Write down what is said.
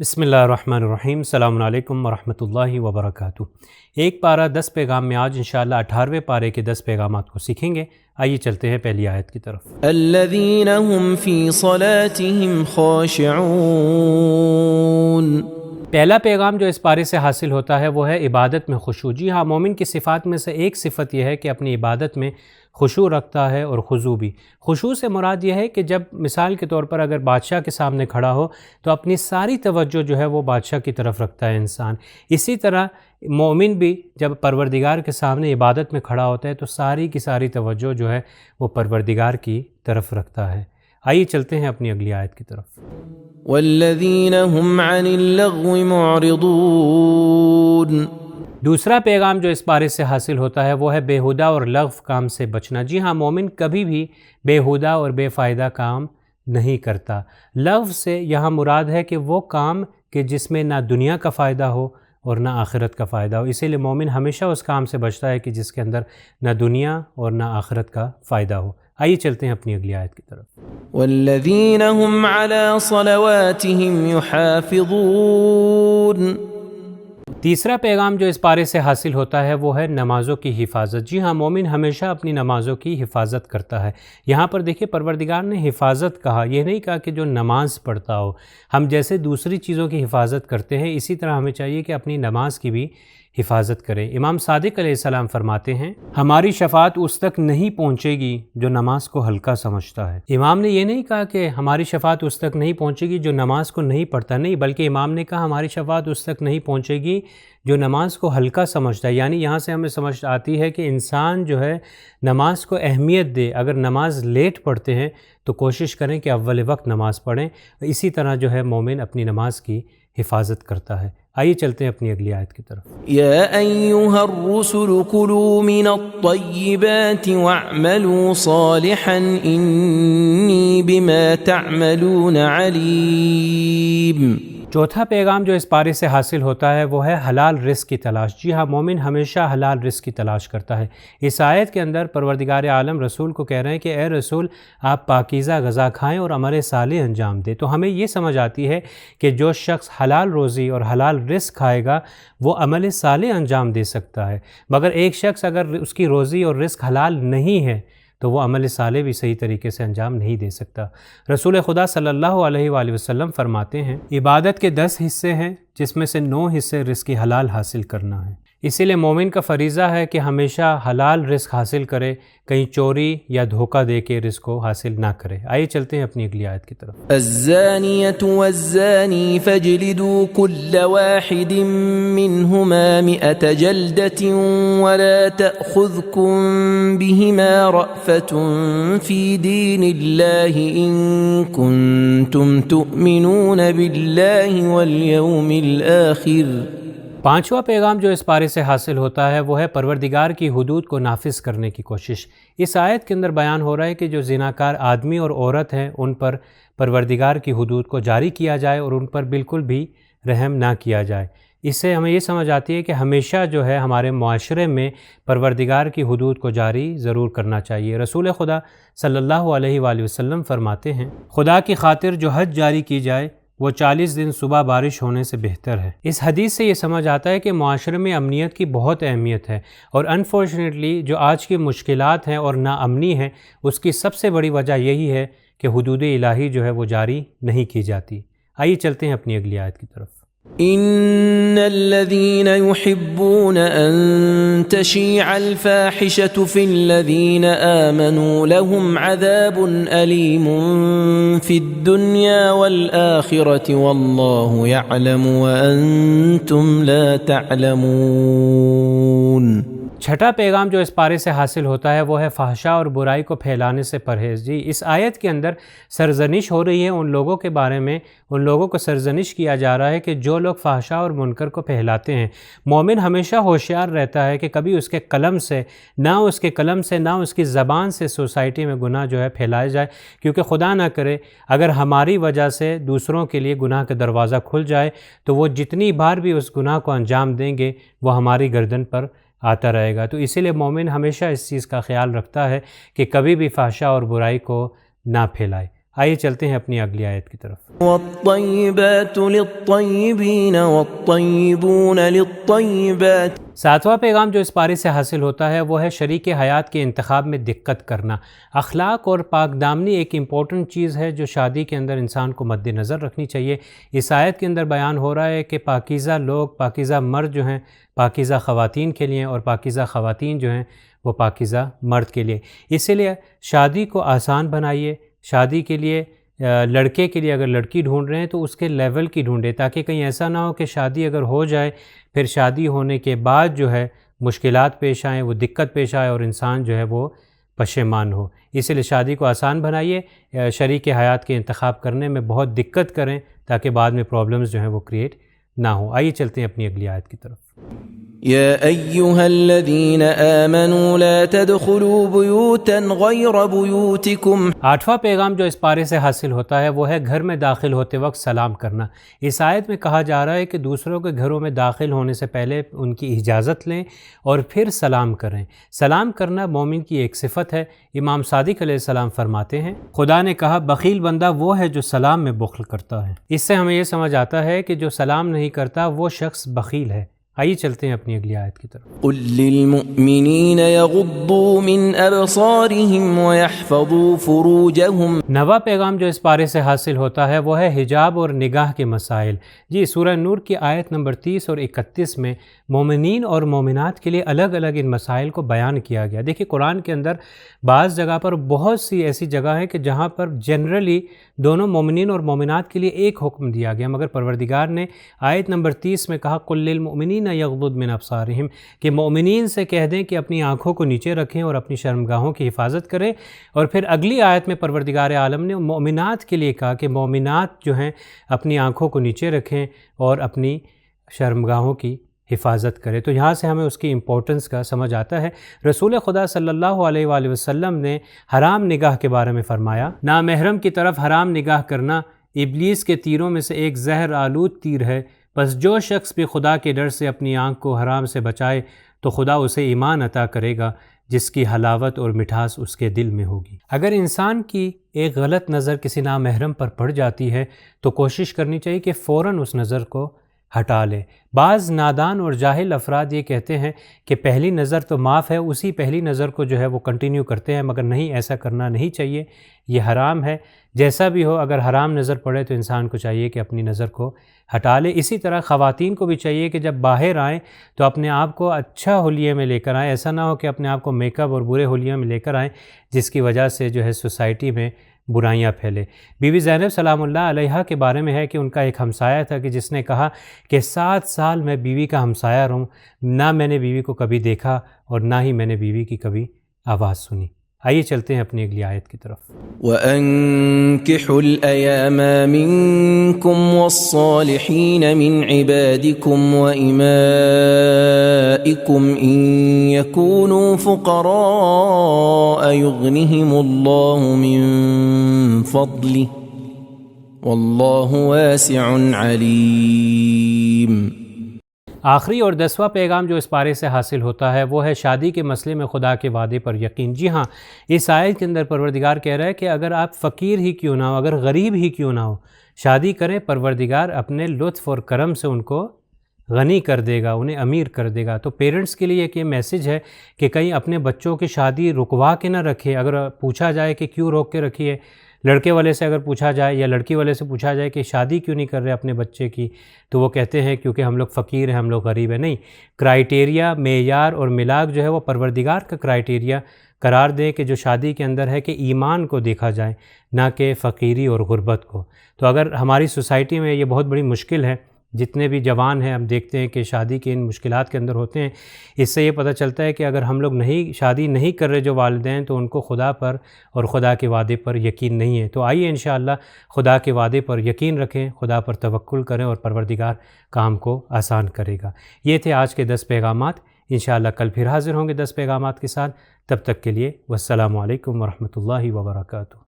بسم اللہ الرحمن الرحیم، السلام علیکم ورحمۃ اللہ وبرکاتہ۔ ایک پارہ 10 پیغام میں آج انشاءاللہ 18ویں پارے کے 10 پیغامات کو سیکھیں گے۔ آئیے چلتے ہیں پہلی آیت کی طرف۔ الذین هم فی صلاتهم خاشعون۔ پہلا پیغام جو اس پارے سے حاصل ہوتا ہے وہ ہے عبادت میں خشوع۔ جی ہاں، مومن کی صفات میں سے ایک صفت یہ ہے کہ اپنی عبادت میں خشوع رکھتا ہے اور خضوع بھی۔ خشوع سے مراد یہ ہے کہ جب مثال کے طور پر اگر بادشاہ کے سامنے کھڑا ہو تو اپنی ساری توجہ جو ہے وہ بادشاہ کی طرف رکھتا ہے انسان۔ اسی طرح مومن بھی جب پروردگار کے سامنے عبادت میں کھڑا ہوتا ہے تو ساری کی ساری توجہ جو ہے وہ پروردگار کی طرف رکھتا ہے۔ آئیے چلتے ہیں اپنی اگلی آیت کی طرف۔ والذین هم عن اللغو معرضون۔ دوسرا پیغام جو اس پارے سے حاصل ہوتا ہے وہ ہے بیہودہ اور لغو کام سے بچنا۔ جی ہاں، مومن کبھی بھی بیہودہ اور بے فائدہ کام نہیں کرتا۔ لغو سے یہاں مراد ہے کہ وہ کام کہ جس میں نہ دنیا کا فائدہ ہو اور نہ آخرت کا فائدہ ہو۔ اسی لیے مومن ہمیشہ اس کام سے بچتا ہے کہ جس کے اندر نہ دنیا اور نہ آخرت کا فائدہ ہو۔ آئیے چلتے ہیں اپنی اگلی آیت کی طرف۔ والذین هم علی صلواتهم یحافظون۔ تیسرا پیغام جو اس پارے سے حاصل ہوتا ہے وہ ہے نمازوں کی حفاظت۔ جی ہاں، مومن ہمیشہ اپنی نمازوں کی حفاظت کرتا ہے۔ یہاں پر دیکھیں پروردگار نے حفاظت کہا، یہ نہیں کہا کہ جو نماز پڑھتا ہو۔ ہم جیسے دوسری چیزوں کی حفاظت کرتے ہیں اسی طرح ہمیں چاہیے کہ اپنی نماز کی بھی حفاظت کریں۔ امام صادق علیہ السلام فرماتے ہیں، ہماری شفاعت اس تک نہیں پہنچے گی جو نماز کو ہلکا سمجھتا ہے۔ امام نے یہ نہیں کہا کہ ہماری شفاعت اس تک نہیں پہنچے گی جو نماز کو نہیں پڑھتا، نہیں، بلکہ امام نے کہا ہماری شفاعت اس تک نہیں پہنچے گی جو نماز کو ہلکا سمجھتا ہے۔ یعنی یہاں سے ہمیں سمجھ آتی ہے کہ انسان جو ہے نماز کو اہمیت دے۔ اگر نماز لیٹ پڑھتے ہیں تو کوشش کریں کہ اول وقت نماز پڑھیں۔ اسی طرح جو ہے مومن اپنی نماز کی حفاظت کرتا ہے۔ آئیے چلتے ہیں اپنی اگلی آیت کی طرف۔ یا ایہا الرسل کلوا من الطیبات واعملوا صالحا انی بما تعملون علیم۔ چوتھا پیغام جو اس پارے سے حاصل ہوتا ہے وہ ہے حلال رزق کی تلاش۔ جی ہاں، مومن ہمیشہ حلال رزق کی تلاش کرتا ہے۔ اس آیت کے اندر پروردگار عالم رسول کو کہہ رہے ہیں کہ اے رسول آپ پاکیزہ غذا کھائیں اور عمل صالح انجام دیں۔ تو ہمیں یہ سمجھ آتی ہے کہ جو شخص حلال روزی اور حلال رزق کھائے گا وہ عمل صالح انجام دے سکتا ہے، مگر ایک شخص اگر اس کی روزی اور رزق حلال نہیں ہے تو وہ عمل صالح بھی صحیح طریقے سے انجام نہیں دے سکتا۔ رسول خدا صلی اللہ علیہ وآلہ وسلم فرماتے ہیں، عبادت کے 10 حصے ہیں جس میں سے 9 حصے رزق حلال حاصل کرنا ہے۔ اسی لیے مومن کا فریضہ ہے کہ ہمیشہ حلال رزق حاصل کرے، کہیں چوری یا دھوکہ دے کے رزق کو حاصل نہ کرے۔ آئیے چلتے ہیں اپنی اگلی آیت کی طرف۔ الزانیۃ والزانی فاجلدوا كل واحد منهما 100 جلدة ولا تأخذكم بهما رأفة في دين الله إن كنتم تؤمنون بالله واليوم الآخر۔ پانچواں پیغام جو اس پارے سے حاصل ہوتا ہے وہ ہے پروردگار کی حدود کو نافذ کرنے کی کوشش۔ اس آیت کے اندر بیان ہو رہا ہے کہ جو زناکار آدمی اور عورت ہیں ان پر پروردگار کی حدود کو جاری کیا جائے اور ان پر بالکل بھی رحم نہ کیا جائے۔ اس سے ہمیں یہ سمجھ آتی ہے کہ ہمیشہ جو ہے ہمارے معاشرے میں پروردگار کی حدود کو جاری ضرور کرنا چاہیے۔ رسول خدا صلی اللہ علیہ وآلہ وسلم فرماتے ہیں، خدا کی خاطر جو حج جاری کی جائے وہ 40 دن صبح بارش ہونے سے بہتر ہے۔ اس حدیث سے یہ سمجھ آتا ہے کہ معاشرے میں امنیت کی بہت اہمیت ہے، اور انفارچونیٹلی جو آج کی مشکلات ہیں اور ناامنی ہے اس کی سب سے بڑی وجہ یہی ہے کہ حدود الہی جو ہے وہ جاری نہیں کی جاتی۔ آئیے چلتے ہیں اپنی اگلی آیت کی طرف۔ ان الذين يحبون ان تشيع الفاحشة في الذين آمنوا لهم عذاب أليم في الدنيا والآخرة والله يعلم وأنتم لا تعلمون۔ چھٹا پیغام جو اس پارے سے حاصل ہوتا ہے وہ ہے فحشاء اور برائی کو پھیلانے سے پرہیز۔ جی اس آیت کے اندر سرزنش ہو رہی ہے ان لوگوں کے بارے میں، ان لوگوں کو سرزنش کیا جا رہا ہے کہ جو لوگ فحشاء اور منکر کو پھیلاتے ہیں۔ مومن ہمیشہ ہوشیار رہتا ہے کہ کبھی اس کے قلم سے نہ اس کی زبان سے سوسائٹی میں گناہ جو ہے پھیلائے جائے، کیونکہ خدا نہ کرے اگر ہماری وجہ سے دوسروں کے لیے گناہ کا دروازہ کھل جائے تو وہ جتنی بار بھی اس گناہ کو انجام دیں گے وہ ہماری گردن پر آتا رہے گا۔ تو اسی لیے مومن ہمیشہ اس چیز کا خیال رکھتا ہے کہ کبھی بھی فحشاء اور برائی کو نہ پھیلائے۔ آئیے چلتے ہیں اپنی اگلی آیت کی طرف۔ والطیبات للطیبین والطیبون للطیبات۔ ساتواں پیغام جو اس پارے سے حاصل ہوتا ہے وہ ہے شریک حیات کے انتخاب میں دقت کرنا۔ اخلاق اور پاک دامنی ایک امپورٹنٹ چیز ہے جو شادی کے اندر انسان کو مد نظر رکھنی چاہیے۔ اس آیت کے اندر بیان ہو رہا ہے کہ پاکیزہ لوگ، پاکیزہ مرد جو ہیں پاکیزہ خواتین کے لیے، اور پاکیزہ خواتین جو ہیں وہ پاکیزہ مرد کے لیے۔ اسی لیے شادی کو آسان بنائیے۔ شادی کے لیے لڑکے کے لیے اگر لڑکی ڈھونڈ رہے ہیں تو اس کے لیول کی ڈھونڈے، تاکہ کہیں ایسا نہ ہو کہ شادی اگر ہو جائے پھر شادی ہونے کے بعد جو ہے مشکلات پیش آئیں، وہ دقت پیش آئے اور انسان جو ہے وہ پشیمان ہو۔ اسی لیے شادی کو آسان بنائیے، شریک حیات کے انتخاب کرنے میں بہت دقت کریں تاکہ بعد میں پرابلمز جو ہیں وہ کریٹ نہ ہوں۔ آئیے چلتے ہیں اپنی اگلی آیت کی طرف۔ يا أيها الذين آمنوا لا تدخلوا بيوتا غير بيوتكم۔ آٹھواں پیغام جو اس پارے سے حاصل ہوتا ہے وہ ہے گھر میں داخل ہوتے وقت سلام کرنا۔ اس آیت میں کہا جا رہا ہے کہ دوسروں کے گھروں میں داخل ہونے سے پہلے ان کی اجازت لیں اور پھر سلام کریں۔ سلام کرنا مومن کی ایک صفت ہے۔ امام صادق علیہ السلام فرماتے ہیں خدا نے کہا بخیل بندہ وہ ہے جو سلام میں بخل کرتا ہے۔ اس سے ہمیں یہ سمجھ آتا ہے کہ جو سلام نہیں کرتا وہ شخص بخیل ہے۔ آئیے چلتے ہیں اپنی اگلی آیت کی طرف۔ قل للمؤمنین یغضوا من ابصارهم ويحفظوا فروجهم۔ نواں پیغام جو اس پارے سے حاصل ہوتا ہے وہ ہے حجاب اور نگاہ کے مسائل۔ جی سورہ نور کی آیت نمبر 30 اور 31 میں مومنین اور مومنات کے لیے الگ الگ ان مسائل کو بیان کیا گیا۔ دیکھیے قرآن کے اندر بعض جگہ پر بہت سی ایسی جگہ ہیں کہ جہاں پر جنرلی دونوں مومنین اور مومنات کے لیے ایک حکم دیا گیا، مگر پروردگار نے آیت نمبر 30 میں کہا قل للمؤمنین یغضض من ابصارہم، کہ مومنین سے کہہ دیں کہ اپنی آنکھوں کو نیچے رکھیں اور اپنی شرمگاہوں کی حفاظت کریں۔ اور پھر اگلی آیت میں پروردگار عالم نے مومنات کے لیے کہا کہ مومنات جو ہیں اپنی آنکھوں کو نیچے رکھیں اور اپنی شرمگاہوں کی حفاظت کرے۔ تو یہاں سے ہمیں اس کی امپورٹنس کا سمجھ آتا ہے۔ رسول خدا صلی اللہ علیہ وآلہ وسلم نے حرام نگاہ کے بارے میں فرمایا نامحرم کی طرف حرام نگاہ کرنا ابلیس کے تیروں میں سے ایک زہر آلود تیر ہے، پس جو شخص بھی خدا کے ڈر سے اپنی آنکھ کو حرام سے بچائے تو خدا اسے ایمان عطا کرے گا جس کی حلاوت اور مٹھاس اس کے دل میں ہوگی۔ اگر انسان کی ایک غلط نظر کسی نامحرم پر پڑ جاتی ہے تو کوشش کرنی چاہیے کہ فوراً اس نظر کو ہٹا لے۔ بعض نادان اور جاہل افراد یہ کہتے ہیں کہ پہلی نظر تو معاف ہے، اسی پہلی نظر کو جو ہے وہ کنٹینیو کرتے ہیں، مگر نہیں، ایسا کرنا نہیں چاہیے، یہ حرام ہے۔ جیسا بھی ہو اگر حرام نظر پڑے تو انسان کو چاہیے کہ اپنی نظر کو ہٹا لے۔ اسی طرح خواتین کو بھی چاہیے کہ جب باہر آئیں تو اپنے آپ کو اچھا حلیے میں لے کر آئیں، ایسا نہ ہو کہ اپنے آپ کو میک اپ اور برے حلیے میں لے کر آئیں جس کی وجہ سے جو ہے سوسائٹی میں برائیاں پھیلے۔ بی بی زینب سلام اللہ علیہا کے بارے میں ہے کہ ان کا ایک ہمسایہ تھا کہ جس نے کہا کہ 7 سال میں بیوی کا ہمسایہ رہوں، نہ میں نے بیوی کو کبھی دیکھا اور نہ ہی میں نے بیوی کی کبھی آواز سنی۔ آئیے چلتے ہیں اپنی اگلی آیت کی طرف۔ وَأَنكِحُوا الْأَيَامَ مِنكُمْ وَالصَّالِحِينَ مِنْ عِبَادِكُمْ وَإِمَائِكُمْ إِنْ يَكُونُوا فُقَرَاءَ يُغْنِهِمُ اللَّهُ مِنْ فَضْلِهِ وَاللَّهُ وَاسِعٌ عَلِيمٌ۔ آخری اور 10واں پیغام جو اس پارے سے حاصل ہوتا ہے وہ ہے شادی کے مسئلے میں خدا کے وعدے پر یقین۔ جی ہاں، اس آیت کے اندر پروردگار کہہ رہا ہے کہ اگر آپ فقیر ہی کیوں نہ ہو، اگر غریب ہی کیوں نہ ہو، شادی کریں، پروردگار اپنے لطف اور کرم سے ان کو غنی کر دے گا، انہیں امیر کر دے گا۔ تو پیرنٹس کے لیے ایک یہ میسج ہے کہ کہیں اپنے بچوں کی شادی رکوا کے نہ رکھے۔ اگر پوچھا جائے کہ کیوں روک کے رکھی ہے، لڑکے والے سے اگر پوچھا جائے یا لڑکی والے سے پوچھا جائے کہ شادی کیوں نہیں کر رہے اپنے بچے کی، تو وہ کہتے ہیں کیونکہ ہم لوگ فقیر ہیں، ہم لوگ غریب ہیں۔ نہیں، کرائیٹیریا، معیار اور ملاک جو ہے وہ پروردگار کا کرائیٹیریا قرار دیں کہ جو شادی کے اندر ہے کہ ایمان کو دیکھا جائے، نہ کہ فقیری اور غربت کو۔ تو اگر ہماری سوسائٹی میں یہ بہت بڑی مشکل ہے، جتنے بھی جوان ہیں ہم دیکھتے ہیں کہ شادی کے ان مشکلات کے اندر ہوتے ہیں، اس سے یہ پتہ چلتا ہے کہ اگر ہم لوگ شادی نہیں کر رہے جو والدین، تو ان کو خدا پر اور خدا کے وعدے پر یقین نہیں ہے۔ تو آئیے انشاءاللہ خدا کے وعدے پر یقین رکھیں، خدا پر توکل کریں اور پروردگار کام کو آسان کرے گا۔ یہ تھے آج کے 10 پیغامات۔ انشاءاللہ کل پھر حاضر ہوں گے 10 پیغامات کے ساتھ۔ تب تک کے لیے والسلام علیکم ورحمۃ اللہ وبرکاتہ۔